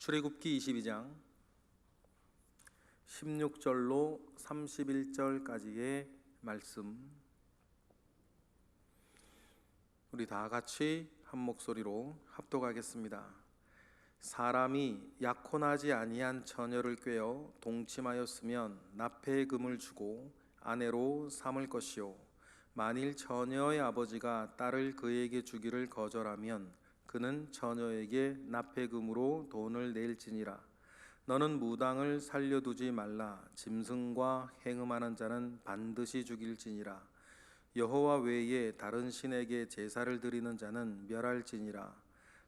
출애굽기 22장 16절로 31절까지의 말씀, 우리 다 같이 한 목소리로 합독하겠습니다. 사람이 약혼하지 아니한 처녀를 꾀어 동침하였으면 납폐의 금을 주고 아내로 삼을 것이요, 만일 처녀의 아버지가 딸을 그에게 주기를 거절하면 그는 처녀에게 납폐금으로 돈을 낼지니라. 너는 무당을 살려두지 말라. 짐승과 행음하는 자는 반드시 죽일지니라. 여호와 외에 다른 신에게 제사를 드리는 자는 멸할지니라.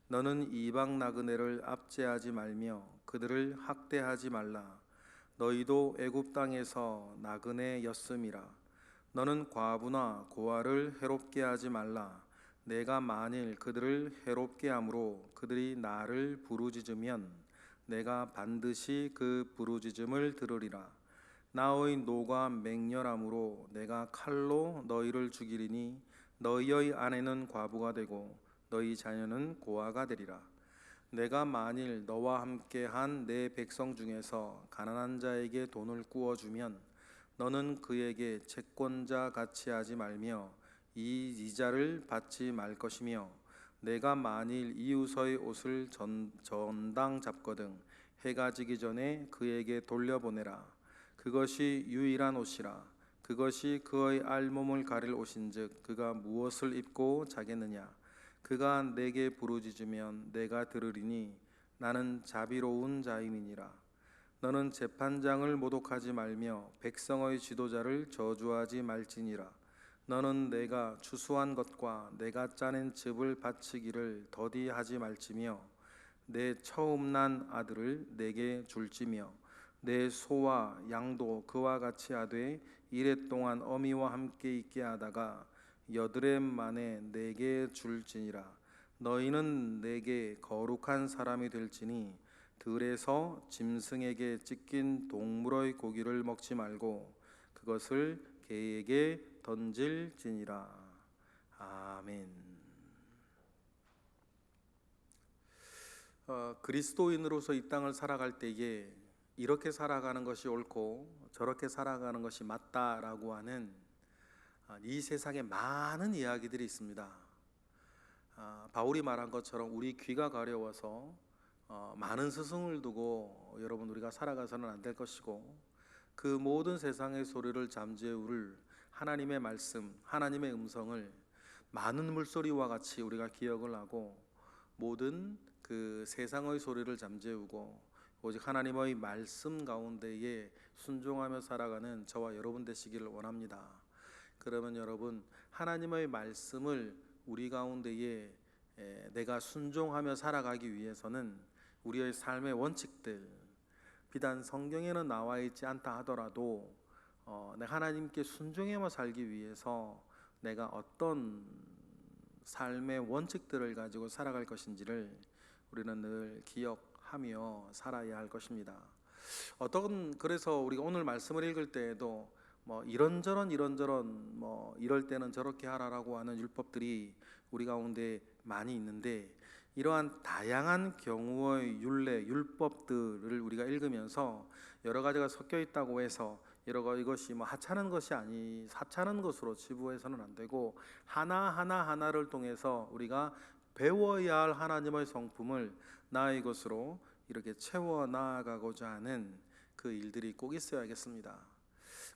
너는 이방 나그네를 압제하지 말며 그들을 학대하지 말라. 너희도 애굽 땅에서 나그네였음이라. 너는 과부나 고아를 해롭게 하지 말라. 내가 만일 그들을 해롭게 함으로 그들이 나를 부르짖으면 내가 반드시 그 부르짖음을 들으리라. 나의 노가 맹렬함으로 내가 칼로 너희를 죽이리니 너희의 아내는 과부가 되고 너희 자녀는 고아가 되리라. 내가 만일 너와 함께한 내 백성 중에서 가난한 자에게 돈을 구워주면 너는 그에게 채권자 같이 하지 말며 이 이자를 받지 말 것이며, 내가 만일 이웃의 옷을 전당 잡거든 해가 지기 전에 그에게 돌려보내라. 그것이 유일한 옷이라. 그것이 그의 알몸을 가릴 옷인즉 그가 무엇을 입고 자겠느냐. 그가 내게 부르짖으면 내가 들으리니 나는 자비로운 자임이니라. 너는 재판장을 모독하지 말며 백성의 지도자를 저주하지 말지니라. 너는 내가 추수한 것과 내가 짜낸 즙을 바치기를 더디하지 말지며 내 처음 난 아들을 내게 줄지며 내 소와 양도 그와 같이 하되 이레 동안 어미와 함께 있게 하다가 여드렛 만에 내게 줄지니라. 너희는 내게 거룩한 사람이 될지니 들에서 짐승에게 찢긴 동물의 고기를 먹지 말고 그것을 개에게 던질지니라. 아멘. 그리스도인으로서 이 땅을 살아갈 때에 이렇게 살아가는 것이 옳고 저렇게 살아가는 것이 맞다라고 하는 이 세상에 많은 이야기들이 있습니다. 바울이 말한 것처럼 우리 귀가 가려워서 많은 스승을 두고 여러분 우리가 살아가서는 안 될 것이고, 그 모든 세상의 소리를 잠재울 하나님의 말씀, 하나님의 음성을 많은 물소리와 같이 우리가 기억을 하고 모든 그 세상의 소리를 잠재우고 오직 하나님의 말씀 가운데에 순종하며 살아가는 저와 여러분 되시기를 원합니다. 그러면 여러분, 하나님의 말씀을 우리 가운데에 내가 순종하며 살아가기 위해서는 우리의 삶의 원칙들, 비단 성경에는 나와 있지 않다 하더라도 내가 하나님께 순종하며 살기 위해서 내가 어떤 삶의 원칙들을 가지고 살아갈 것인지를 우리는 늘 기억하며 살아야 할 것입니다. 그래서 우리가 오늘 말씀을 읽을 때에도 이런저런 이럴 때는 저렇게 하라라고 하는 율법들이 우리 가운데 많이 있는데, 이러한 다양한 경우의 율법들을 우리가 읽으면서 여러 가지가 섞여 있다고 해서 이것이 하찮은 것으로 치부해서는 안 되고, 하나를 통해서 우리가 배워야 할 하나님의 성품을 나의 것으로 이렇게 채워 나아가고자 하는 그 일들이 꼭 있어야겠습니다.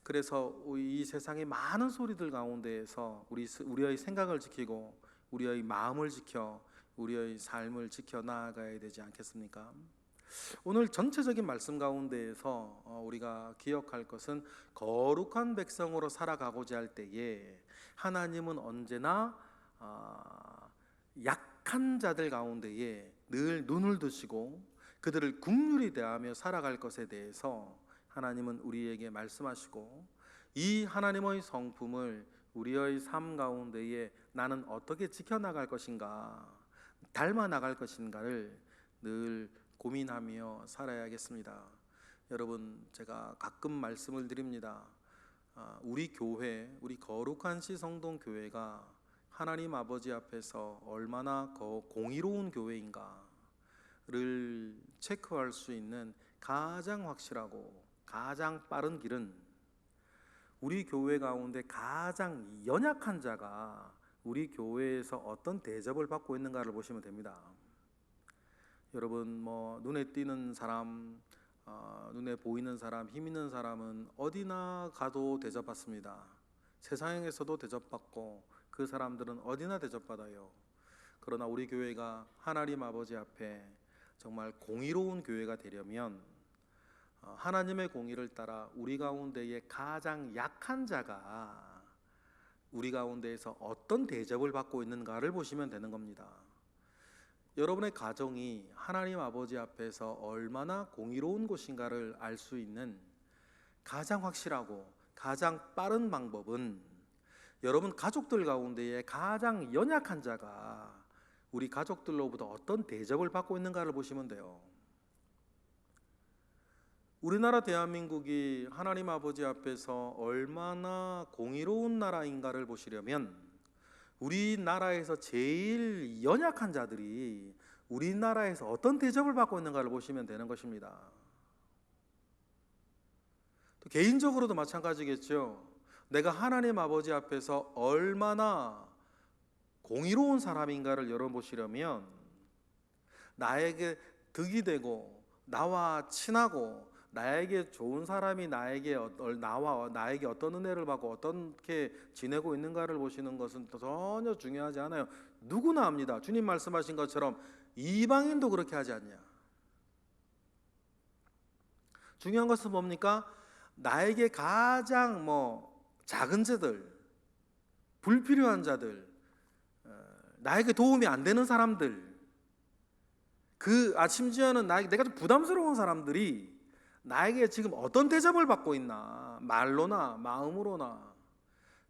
그래서 이 세상의 많은 소리들 가운데에서 우리의 생각을 지키고 우리의 마음을 지켜 우리의 삶을 지켜 나아가야 되지 않겠습니까? 오늘 전체적인 말씀 가운데에서 우리가 기억할 것은, 거룩한 백성으로 살아가고자 할 때에 하나님은 언제나 약한 자들 가운데에 늘 눈을 두시고 그들을 긍휼히 대하며 살아갈 것에 대해서 하나님은 우리에게 말씀하시고, 이 하나님의 성품을 우리의 삶 가운데에 나는 어떻게 지켜나갈 것인가, 닮아 나갈 것인가를 늘 고민하며 살아야겠습니다. 여러분, 제가 가끔 말씀을 드립니다. 우리 교회, 우리 거룩한 시성동 교회가 하나님 아버지 앞에서 얼마나 공의로운 교회인가를 체크할 수 있는 가장 확실하고 가장 빠른 길은 우리 교회 가운데 가장 연약한 자가 우리 교회에서 어떤 대접을 받고 있는가를 보시면 됩니다. 여러분, 눈에 띄는 사람, 눈에 보이는 사람, 힘 있는 사람은 어디나 가도 대접받습니다. 세상에서도 대접받고 그 사람들은 어디나 대접받아요. 그러나 우리 교회가 하나님 아버지 앞에 정말 공의로운 교회가 되려면 하나님의 공의를 따라 우리 가운데의 가장 약한 자가 우리 가운데에서 어떤 대접을 받고 있는가를 보시면 되는 겁니다. 여러분의 가정이 하나님 아버지 앞에서 얼마나 공의로운 곳인가를 알 수 있는 가장 확실하고 가장 빠른 방법은 여러분 가족들 가운데에 가장 연약한 자가 우리 가족들로부터 어떤 대접을 받고 있는가를 보시면 돼요. 우리나라 대한민국이 하나님 아버지 앞에서 얼마나 공의로운 나라인가를 보시려면 우리나라에서 제일 연약한 자들이 우리나라에서 어떤 대접을 받고 있는가를 보시면 되는 것입니다. 또 개인적으로도 마찬가지겠죠. 내가 하나님 아버지 앞에서 얼마나 공의로운 사람인가를 열어보시려면 나에게 득이 되고 나와 친하고 나에게 좋은 사람이 나에게 어떤 은혜를 받고 어떻게 지내고 있는가를 보시는 것은 전혀 중요하지 않아요. 누구나 합니다. 주님 말씀하신 것처럼 이방인도 그렇게 하지 않냐. 중요한 것은 뭡니까? 나에게 가장 작은 자들, 불필요한 자들, 나에게 도움이 안 되는 사람들, 심지어는 내가 좀 부담스러운 사람들이 나에게 지금 어떤 대접을 받고 있나, 말로나 마음으로나,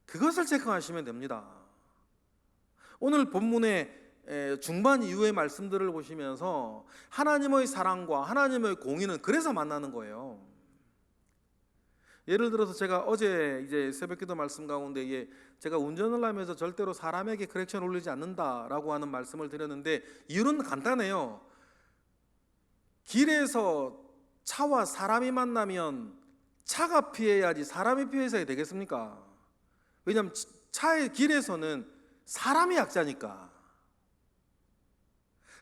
그것을 체크하시면 됩니다. 오늘 본문의 중반 이후의 말씀들을 보시면서 하나님의 사랑과 하나님의 공의는 그래서 만나는 거예요. 예를 들어서 제가 어제 이제 새벽기도 말씀 가운데 제가 운전을 하면서 절대로 사람에게 크랙션 올리지 않는다라고 하는 말씀을 드렸는데 이유는 간단해요. 길에서 차와 사람이 만나면 차가 피해야지 사람이 피해서야 되겠습니까? 왜냐하면 차의 길에서는 사람이 약자니까.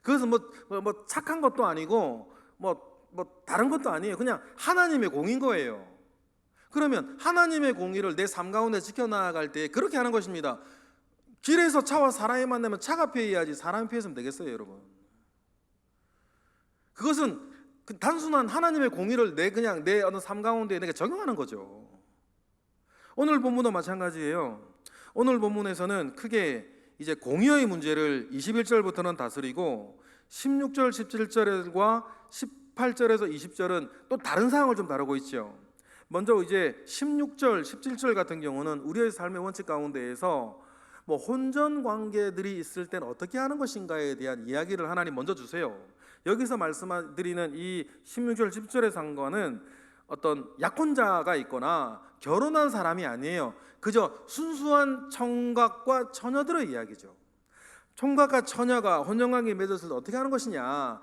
그것은 뭐 착한 것도 아니고 뭐 다른 것도 아니에요. 그냥 하나님의 공인 거예요. 그러면 하나님의 공의를 내 삶 가운데 지켜나갈 때 그렇게 하는 것입니다. 길에서 차와 사람이 만나면 차가 피해야지 사람이 피해서면 되겠어요, 여러분? 그것은 단순한 하나님의 공의를 내 어느 삶 가운데 내가 적용하는 거죠. 오늘 본문도 마찬가지예요. 오늘 본문에서는 크게 이제 공의의 문제를 21절부터는 다스리고 16절, 17절과 18절에서 20절은 또 다른 상황을 좀 다루고 있죠. 먼저 이제 16절, 17절 같은 경우는 우리의 삶의 원칙 가운데에서 혼전 관계들이 있을 때는 어떻게 하는 것인가에 대한 이야기를 하나님 먼저 주세요. 여기서 말씀드리는 이 16절, 17절의 상관은 어떤 약혼자가 있거나 결혼한 사람이 아니에요. 그저 순수한 총각과 처녀들의 이야기죠. 총각과 처녀가 혼전관계에 맺었을 때 어떻게 하는 것이냐.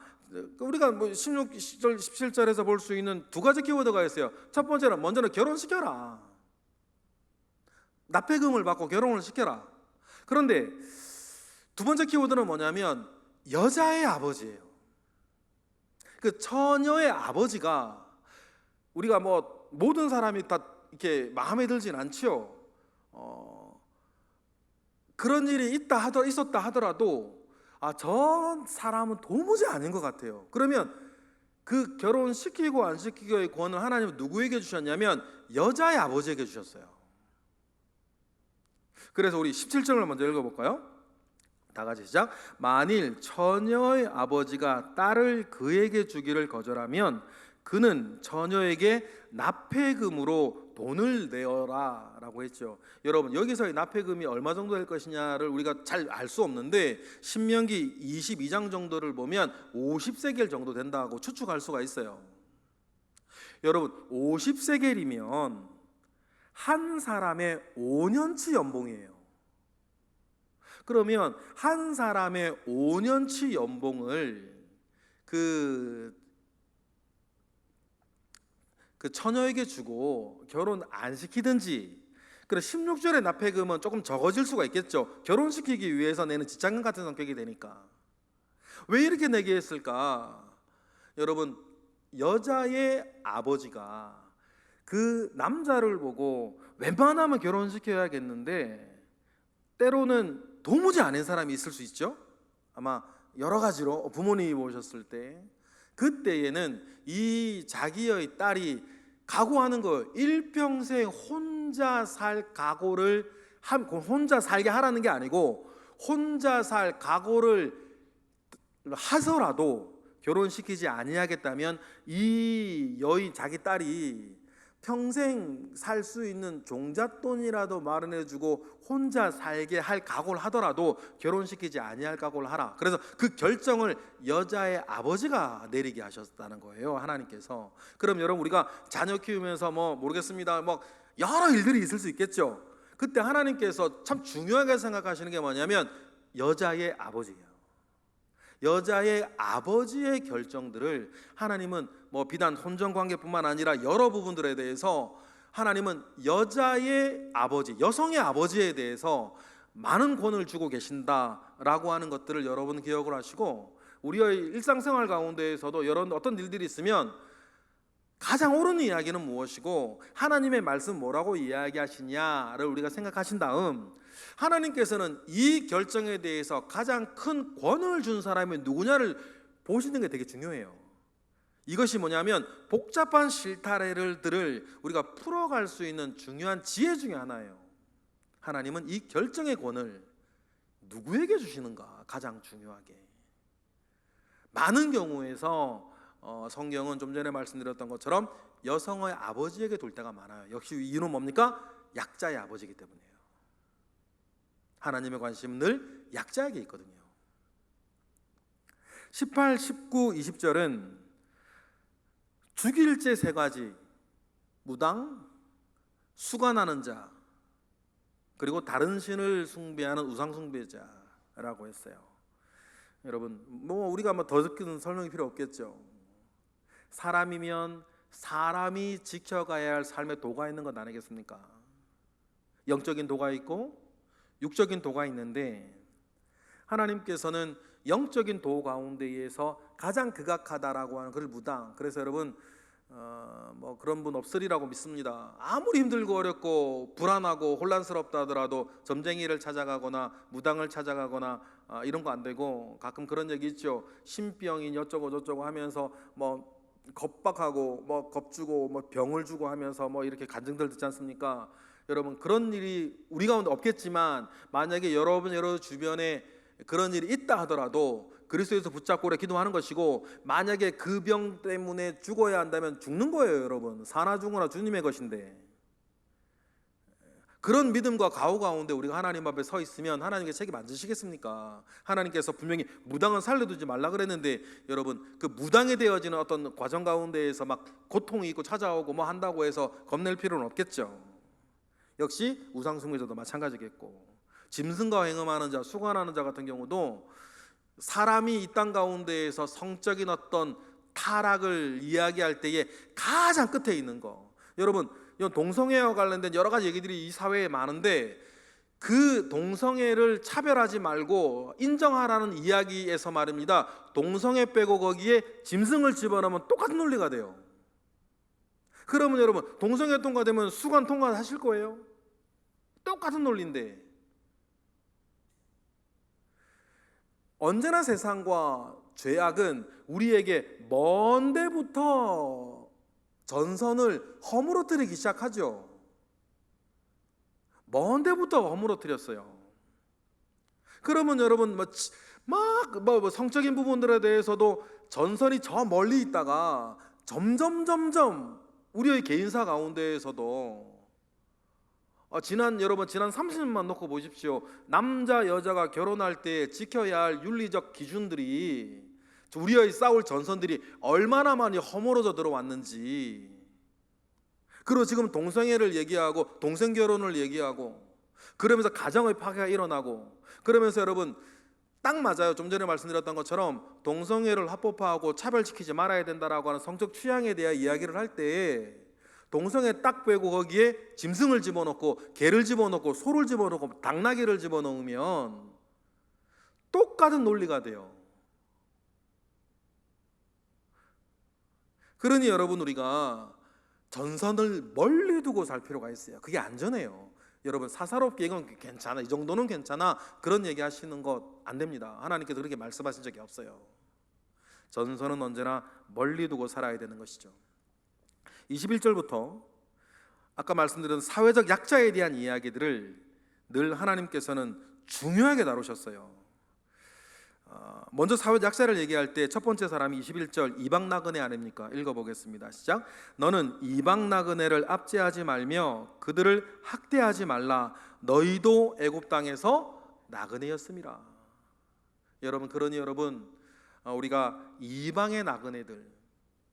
우리가 16절, 17절에서 볼 수 있는 두 가지 키워드가 있어요. 첫 번째는 먼저는 결혼시켜라. 납폐금을 받고 결혼을 시켜라. 그런데 두 번째 키워드는 뭐냐면 여자의 아버지예요. 그 처녀의 아버지가 우리가 모든 사람이 다 이렇게 마음에 들진 않죠. 그런 일이 있었다 하더라도 저 사람은 도무지 아닌 것 같아요. 그러면 그 결혼시키고 안 시키고의 권을 하나님은 누구에게 주셨냐면 여자의 아버지에게 주셨어요. 그래서 우리 17절을 먼저 읽어볼까요? 다 같이 시작. 만일 처녀의 아버지가 딸을 그에게 주기를 거절하면 그는 처녀에게 납폐금으로 돈을 내어라 라고 했죠. 여러분, 여기서의 납폐금이 얼마 정도 될 것이냐를 우리가 잘 알 수 없는데 신명기 22장 정도를 보면 50세겔 정도 된다고 추측할 수가 있어요. 여러분, 50세겔이면 한 사람의 5년치 연봉이에요. 그러면 한 사람의 5년치 연봉을 그 그 처녀에게 주고 결혼 안 시키든지, 그래 16절의 납폐금은 조금 적어질 수가 있겠죠. 결혼시키기 위해서 내는 지참금 같은 성격이 되니까. 왜 이렇게 내게 했을까? 여러분, 여자의 아버지가 그 남자를 보고 웬만하면 결혼시켜야겠는데 때로는 도무지 아닌 사람이 있을 수 있죠. 아마 여러 가지로 부모님이 모셨을 때, 그때에는 이 자기의 딸이 각오하는 거예요. 일평생 혼자 살 각오를 혼자 살게 하라는 게 아니고, 혼자 살 각오를 하더라도 결혼시키지 아니하겠다면 이 여인, 자기 딸이 평생 살 수 있는 종잣돈이라도 마련해주고 혼자 살게 할 각오를 하더라도 결혼시키지 아니할 각오를 하라. 그래서 그 결정을 여자의 아버지가 내리게 하셨다는 거예요, 하나님께서. 그럼 여러분, 우리가 자녀 키우면서 모르겠습니다, 여러 일들이 있을 수 있겠죠. 그때 하나님께서 참 중요하게 생각하시는 게 뭐냐면 여자의 아버지예요. 여자의 아버지의 결정들을 하나님은 비단 혼전관계뿐만 아니라 여러 부분들에 대해서 하나님은 여자의 아버지, 여성의 아버지에 대해서 많은 권을 주고 계신다라고 하는 것들을 여러분 기억을 하시고, 우리의 일상생활 가운데에서도 이런 어떤 일들이 있으면 가장 옳은 이야기는 무엇이고 하나님의 말씀 뭐라고 이야기하시냐를 우리가 생각하신 다음, 하나님께서는 이 결정에 대해서 가장 큰 권을 준 사람이 누구냐를 보시는 게 되게 중요해요. 이것이 뭐냐면 복잡한 실타래들을 우리가 풀어갈 수 있는 중요한 지혜 중에 하나예요. 하나님은 이 결정의 권을 누구에게 주시는가, 가장 중요하게. 많은 경우에서 성경은 좀 전에 말씀드렸던 것처럼 여성의 아버지에게 둘 때가 많아요. 역시 이유는 뭡니까? 약자의 아버지이기 때문이에요. 하나님의 관심은 늘 약자에게 있거든요. 18, 19, 20절은 죽일 죄 세 가지, 무당, 수관하는 자, 그리고 다른 신을 숭배하는 우상 숭배자라고 했어요. 여러분, 우리가 더 듣기는 설명이 필요 없겠죠. 사람이면 사람이 지켜가야 할 삶의 도가 있는 것 아니겠습니까? 영적인 도가 있고 육적인 도가 있는데, 하나님께서는 영적인 도 가운데에서 가장 극악하다라고 하는 그를 무당. 그래서 여러분, 그런 분 없으리라고 믿습니다. 아무리 힘들고 어렵고 불안하고 혼란스럽다 하더라도 점쟁이를 찾아가거나 무당을 찾아가거나 이런 거 안 되고, 가끔 그런 얘기 있죠. 신병인 어쩌고 저쩌고 하면서 겁박하고 겁주고 병을 주고 하면서 이렇게 간증들 듣지 않습니까? 여러분, 그런 일이 우리 가운데 없겠지만 만약에 여러분 주변에 그런 일이 있다 하더라도 그리스도에서 붙잡고 오래 기도하는 것이고, 만약에 그 병 때문에 죽어야 한다면 죽는 거예요. 여러분, 사나 죽으나 주님의 것인데, 그런 믿음과 가오 가운데 우리가 하나님 앞에 서 있으면 하나님께 책임 안 지시겠습니까? 하나님께서 분명히 무당은 살려두지 말라 그랬는데, 여러분, 그 무당이 되어지는 어떤 과정 가운데에서 고통이 있고 찾아오고 한다고 해서 겁낼 필요는 없겠죠. 역시 우상숭배자도 마찬가지겠고, 짐승과 행음하는 자, 수관하는 자 같은 경우도 사람이 이 땅 가운데에서 성적인 어떤 타락을 이야기할 때에 가장 끝에 있는 거, 여러분, 이건 동성애와 관련된 여러 가지 얘기들이 이 사회에 많은데, 그 동성애를 차별하지 말고 인정하라는 이야기에서 말입니다, 동성애 빼고 거기에 짐승을 집어넣으면 똑같은 논리가 돼요. 그러면 여러분, 동성애 통과되면 수관 통과하실 거예요? 똑같은 논리인데. 언제나 세상과 죄악은 우리에게 먼 데부터 전선을 허물어뜨리기 시작하죠. 먼 데부터 허물어뜨렸어요. 그러면 여러분, 성적인 부분들에 대해서도 전선이 저 멀리 있다가 점점 우리의 개인사 가운데에서도 지난 30년만 놓고 보십시오. 남자 여자가 결혼할 때 지켜야 할 윤리적 기준들이, 우리의 싸울 전선들이 얼마나 많이 허물어져 들어왔는지. 그리고 지금 동성애를 얘기하고 동성 결혼을 얘기하고, 그러면서 가정의 파괴가 일어나고, 그러면서 여러분, 딱 맞아요. 좀 전에 말씀드렸던 것처럼 동성애를 합법화하고 차별시키지 말아야 된다라고 하는 성적 취향에 대한 이야기를 할 때 동성애 딱 빼고 거기에 짐승을 집어넣고 개를 집어넣고 소를 집어넣고 당나귀를 집어넣으면 똑같은 논리가 돼요. 그러니 여러분, 우리가 전선을 멀리 두고 살 필요가 있어요. 그게 안전해요. 여러분, 사사롭게 이건 괜찮아, 이 정도는 괜찮아, 그런 얘기 하시는 것 안 됩니다. 하나님께서 그렇게 말씀하신 적이 없어요. 전선은 언제나 멀리 두고 살아야 되는 것이죠. 21절부터 아까 말씀드린 사회적 약자에 대한 이야기들을 늘 하나님께서는 중요하게 다루셨어요. 먼저 사회적 약자를 얘기할 때 첫 번째 사람이 21절 이방 나그네 아닙니까? 읽어보겠습니다. 시작. 너는 이방 나그네를 압제하지 말며 그들을 학대하지 말라. 너희도 애굽 땅에서 나그네였음이라. 여러분, 그러니 여러분, 우리가 이방의 나그네들,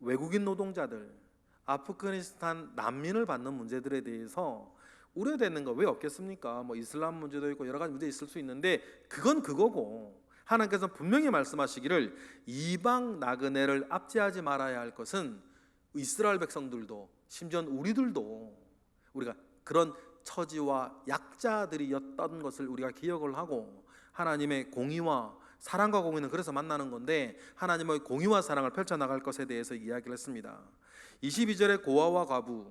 외국인 노동자들, 아프가니스탄 난민을 받는 문제들에 대해서 우려되는 거 왜 없겠습니까? 뭐 이슬람 문제도 있고 여러 가지 문제 있을 수 있는데 그건 그거고, 하나님께서는 분명히 말씀하시기를 이방 나그네를 압제하지 말아야 할 것은 이스라엘 백성들도 심지어 우리들도 우리가 그런 처지와 약자들이었던 것을 우리가 기억을 하고, 하나님의 공의와 사랑과 공의는 그래서 만나는 건데 하나님의 공의와 사랑을 펼쳐나갈 것에 대해서 이야기를 했습니다. 22절에 고아와 과부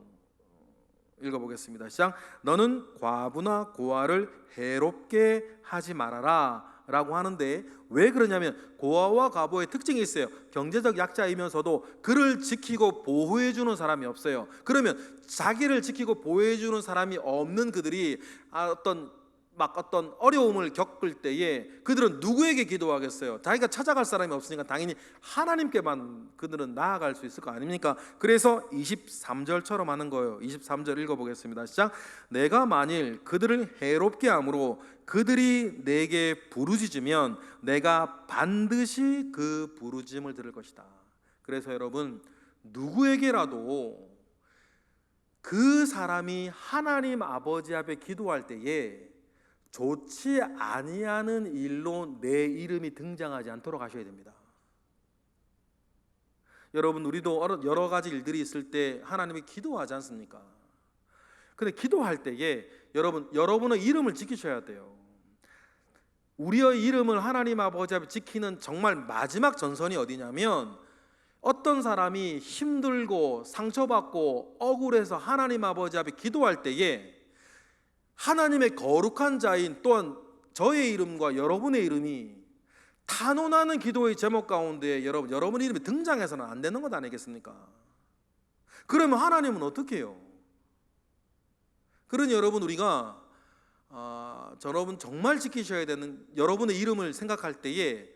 읽어보겠습니다. 시작. 너는 과부나 고아를 해롭게 하지 말아라 라고 하는데 왜 그러냐면 고아와 과부의 특징이 있어요. 경제적 약자이면서도 그를 지키고 보호해주는 사람이 없어요. 그러면 자기를 지키고 보호해주는 사람이 없는 그들이 어떤 어려움을 겪을 때에 그들은 누구에게 기도하겠어요? 자기가 찾아갈 사람이 없으니까 당연히 하나님께만 그들은 나아갈 수 있을 거 아닙니까? 그래서 23절처럼 하는 거예요. 23절 읽어보겠습니다. 시작. 내가 만일 그들을 해롭게 함으로 그들이 내게 부르짖으면 내가 반드시 그 부르짖음을 들을 것이다. 그래서 여러분, 누구에게라도 그 사람이 하나님 아버지 앞에 기도할 때에 좋지 아니하는 일로 내 이름이 등장하지 않도록 하셔야 됩니다. 여러분, 우리도 여러 가지 일들이 있을 때 하나님이 기도하지 않습니까? 근데 기도할 때에 여러분의 이름을 지키셔야 돼요. 우리의 이름을 하나님 아버지 앞에 지키는 정말 마지막 전선이 어디냐면, 어떤 사람이 힘들고 상처받고 억울해서 하나님 아버지 앞에 기도할 때에 하나님의 거룩한 자인 또한 저의 이름과 여러분의 이름이 탄원하는 기도의 제목 가운데 여러분 이름이 등장해서는 안 되는 것 아니겠습니까? 그러면 하나님은 어떻게 해요? 그러니 여러분, 우리가 여러분 정말 지키셔야 되는 여러분의 이름을 생각할 때에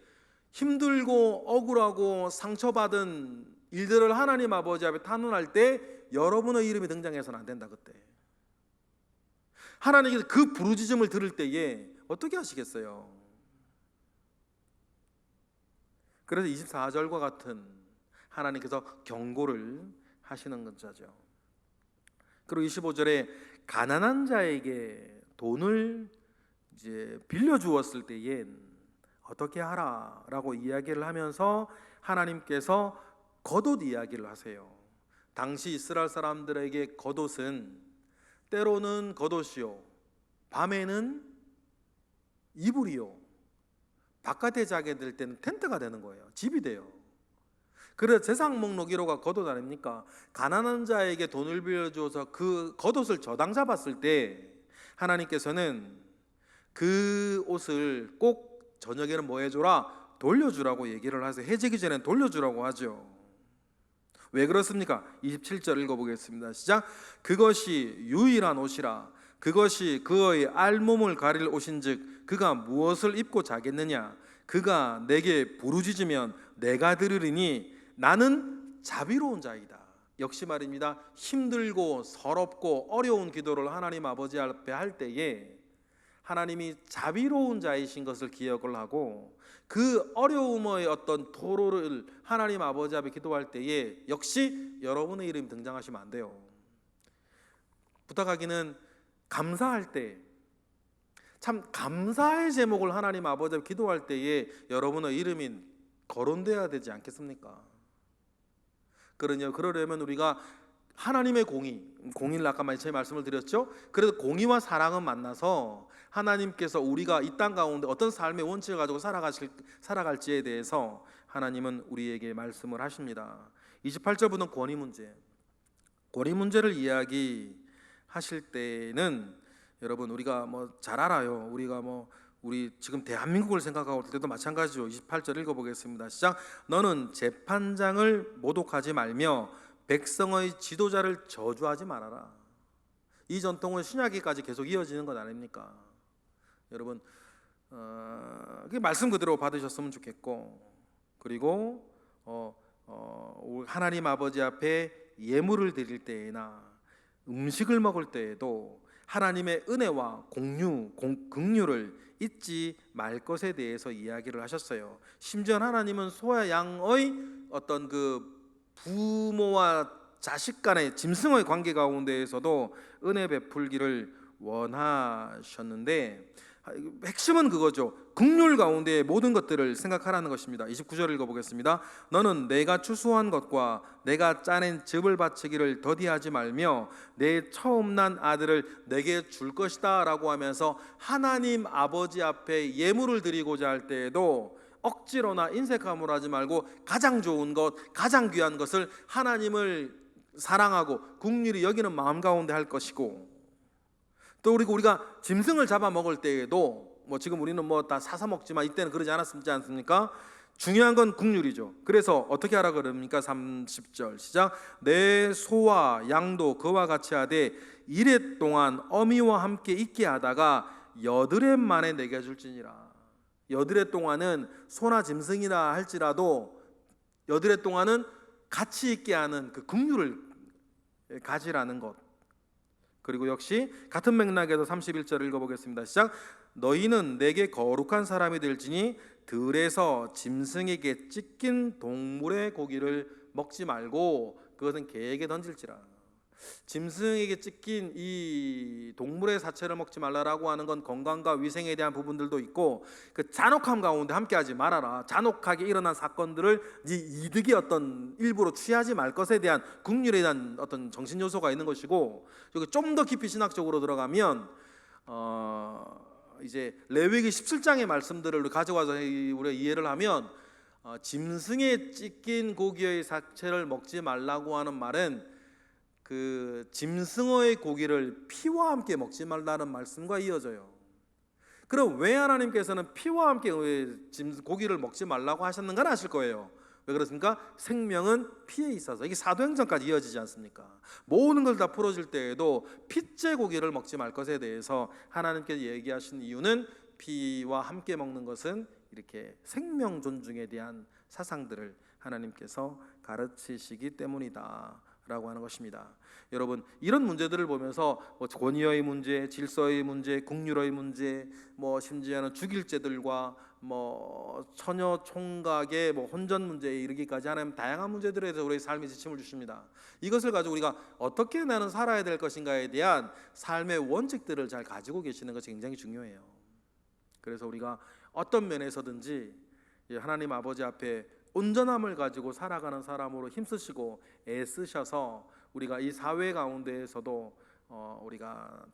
힘들고 억울하고 상처받은 일들을 하나님 아버지 앞에 탄원할 때 여러분의 이름이 등장해서는 안 된다. 그때 하나님께서 그 부르짖음을 들을 때에 어떻게 하시겠어요? 그래서 24절과 같은 하나님께서 경고를 하시는 것이죠. 그리고 25절에 가난한 자에게 돈을 이제 빌려 주었을 때엔 어떻게 하라라고 이야기를 하면서 하나님께서 겉옷 이야기를 하세요. 당시 이스라엘 사람들에게 겉옷은 때로는 겉옷이요, 밤에는 이불이요, 바깥에 자게 될 때는 텐트가 되는 거예요. 집이 돼요. 그래서 재상 목록 1호가 겉옷 아닙니까? 가난한 자에게 돈을 빌려주어서 그 겉옷을 저당 잡았을 때 하나님께서는 그 옷을 꼭 저녁에는 뭐 해줘라? 돌려주라고 얘기를 하세요. 해지기 전에 돌려주라고 하죠. 왜 그렇습니까? 27절 읽어보겠습니다. 시작. 그것이 유일한 옷이라. 그것이 그의 알몸을 가릴 옷인즉 그가 무엇을 입고 자겠느냐? 그가 내게 부르짖으면 내가 들으리니 나는 자비로운 자이다. 역시 말입니다. 힘들고 서럽고 어려운 기도를 하나님 아버지 앞에 할 때에 하나님이 자비로운 자이신 것을 기억을 하고 그 어려움의 어떤 도로를 하나님 아버지 앞에 기도할 때에 역시 여러분의 이름이 등장하시면 안 돼요. 부탁하기는 감사할 때, 참 감사의 제목을 하나님 아버지 앞에 기도할 때에 여러분의 이름이 거론돼야 되지 않겠습니까? 그러려면 우리가 하나님의 공의를 아까 제 말씀을 드렸죠. 그래서 공의와 사랑은 만나서 하나님께서 우리가 이 땅 가운데 어떤 삶의 원칙을 가지고 살아갈지에 대해서 하나님은 우리에게 말씀을 하십니다. 28절부터는 권위 문제를 이야기하실 때는 여러분 우리가 잘 알아요. 우리 지금 대한민국을 생각하고 올 때도 마찬가지죠. 28절 읽어보겠습니다. 시작. 너는 재판장을 모독하지 말며 백성의 지도자를 저주하지 말아라. 이 전통은 신약기까지 계속 이어지는 것 아닙니까? 여러분 그 말씀 그대로 받으셨으면 좋겠고, 그리고 하나님 아버지 앞에 예물을 드릴 때나 음식을 먹을 때에도 하나님의 은혜와 긍휼을 잊지 말 것에 대해서 이야기를 하셨어요. 심지어 하나님은 소와 양의 어떤 그 부모와 자식 간의 짐승의 관계 가운데에서도 은혜 베풀기를 원하셨는데, 핵심은 그거죠. 긍휼 가운데 모든 것들을 생각하라는 것입니다. 29절 읽어보겠습니다. 너는 내가 추수한 것과 내가 짜낸 즙을 바치기를 더디하지 말며 내 처음 난 아들을 내게 줄 것이다 라고 하면서 하나님 아버지 앞에 예물을 드리고자 할 때에도 억지로나 인색함으로 하지 말고 가장 좋은 것, 가장 귀한 것을 하나님을 사랑하고 긍휼히 여기는 마음 가운데 할 것이고, 또 우리가 짐승을 잡아 먹을 때에도 지금 우리는 다 사서 먹지만 이때는 그러지 않습니까? 중요한 건 긍휼이죠. 그래서 어떻게 하라 그럽니까? 30절 시작. 내 소와 양도 그와 같이 하되 이레 동안 어미와 함께 있게 하다가 여드렛 만에 내게 줄지니라. 여드렛 동안은 소나 짐승이라 할지라도 여드렛 동안은 같이 있게 하는 그 긍휼을 가지라는 것. 그리고 역시 같은 맥락에서 31절을 읽어보겠습니다. 시작. 너희는 내게 거룩한 사람이 될지니 들에서 짐승에게 찢긴 동물의 고기를 먹지 말고 그것은 개에게 던질지라. 짐승에게 찢긴 이 동물의 사체를 먹지 말라라고 하는 건 건강과 위생에 대한 부분들도 있고, 그 잔혹함 가운데 함께하지 말아라. 잔혹하게 일어난 사건들을 네 이득의 어떤 일부로 취하지 말 것에 대한 긍휼에 대한 어떤 정신 요소가 있는 것이고, 좀 더 깊이 신학적으로 들어가면 이제 레위기 17장의 말씀들을 가져와서 우리가 이해를 하면 짐승에 찢긴 고기의 사체를 먹지 말라고 하는 말은 그 짐승의 고기를 피와 함께 먹지 말라는 말씀과 이어져요. 그럼 왜 하나님께서는 피와 함께 고기를 먹지 말라고 하셨는가는 아실 거예요. 왜 그렇습니까? 생명은 피에 있어서. 이게 사도행전까지 이어지지 않습니까? 모든 걸 다 풀어줄 때에도 피째 고기를 먹지 말 것에 대해서 하나님께서 얘기하신 이유는 피와 함께 먹는 것은 이렇게 생명 존중에 대한 사상들을 하나님께서 가르치시기 때문이다 라고 하는 것입니다. 여러분, 이런 문제들을 보면서 권위의 문제, 질서의 문제, 긍휼의 문제, 심지어는 죽일 죄들과 처녀 총각의 혼전 문제에 이르기까지 하는 다양한 문제들에 대해서 우리의 삶에 지침을 주십니다. 이것을 가지고 우리가 어떻게 나는 살아야 될 것인가에 대한 삶의 원칙들을 잘 가지고 계시는 것이 굉장히 중요해요. 그래서 우리가 어떤 면에서든지 하나님 아버지 앞에 온전함을 가지고 살아가는 사람으로 힘쓰시고 애쓰셔서 우리가 이 사회 가운데에서도 우리가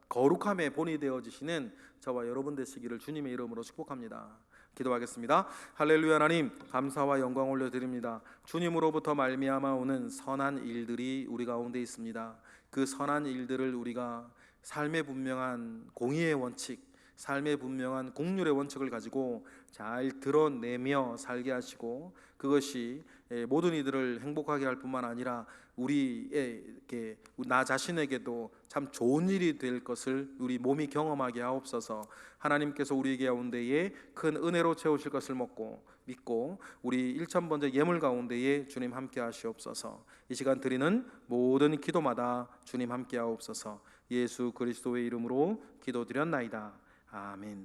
거룩함의 본이 되어지시는 저와 여러분 되시기를 주님의 이름으로 축복합니다. 기도하겠습니다. 할렐루야. 하나님 감사와 영광 올려드립니다. 주님으로부터 말미암아 오는 선한 일들이 우리 가운데 있습니다. 그 선한 일들을 우리가 삶의 분명한 공의의 원칙, 삶의 분명한 긍휼의 원칙을 가지고 잘 드러내며 살게 하시고, 그것이 모든 이들을 행복하게 할 뿐만 아니라 우리에게, 나 자신에게도 참 좋은 일이 될 것을 우리 몸이 경험하게 하옵소서. 하나님께서 우리 가운데에 큰 은혜로 채우실 것을 믿고 우리 1000번째 예물 가운데에 주님 함께 하시옵소서. 이 시간 드리는 모든 기도마다 주님 함께 하옵소서. 예수 그리스도의 이름으로 기도드렸나이다. 아멘.